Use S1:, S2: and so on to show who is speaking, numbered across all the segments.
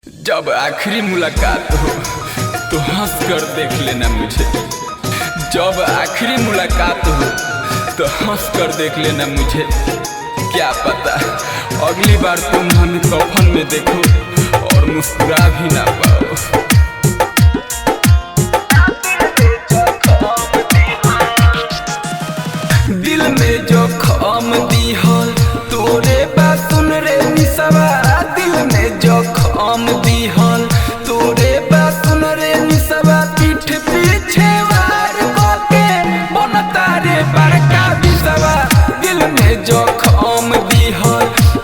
S1: जब आखिरी मुलाकात हो तो हंस कर देख लेना मुझे। जब आखिरी मुलाकात हो तो हंस कर देख लेना मुझे। क्या पता अगली बार तुम हमें कफन में देखो और मुस्कुरा भी ना पाओ। दिल में जो खम दी हो तोरे बात सुन रे निसवा। दिल में जो खम दी हो तोरे बात सुन रे निसवा। पीठ पीछे वार कोके बनता रे बड़का बिसवा। दिल में जो खम दी हो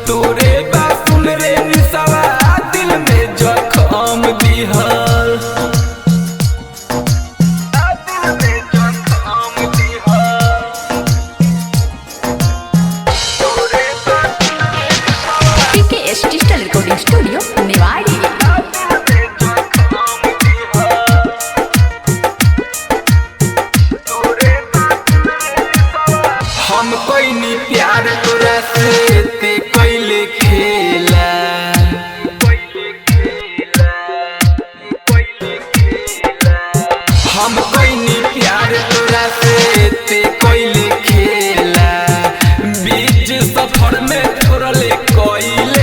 S1: तोरे बात सुन रे निसवा। दिल में जो खम दी हो
S2: रिकॉर्डिंग स्टूडियो निवाड़ी।
S1: हम कोई नहीं प्यार तोरा से ते कोइले खेला। हम कोई नहीं प्यार तोरा से ते कोइले खेला। बीच सफर में छोड़ले कोइले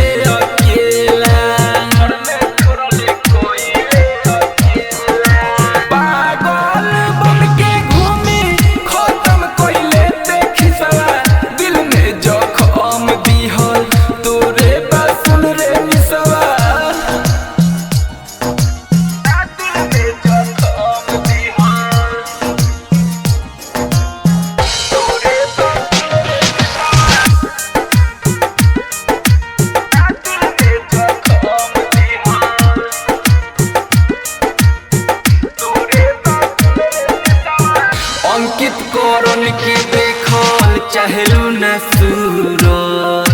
S1: अंकित करन के देखल चाहलू न सूरत।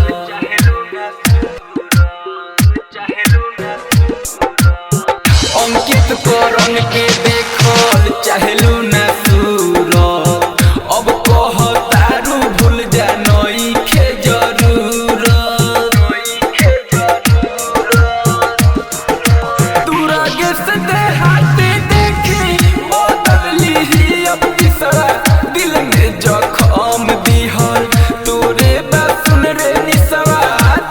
S1: अंकित करन के देखल चाहलू न सूरत। अब कहतारू भूल जा नइखे जरूरत। तू आगे से देहाते देखी बदली ही अब बिसरा। दिल में जखम दिहल तोरे बात सुन रे निसवा।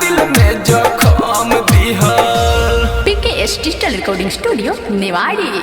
S1: दिल में जखम दिहल।
S2: PKS digital recording studio Niwari.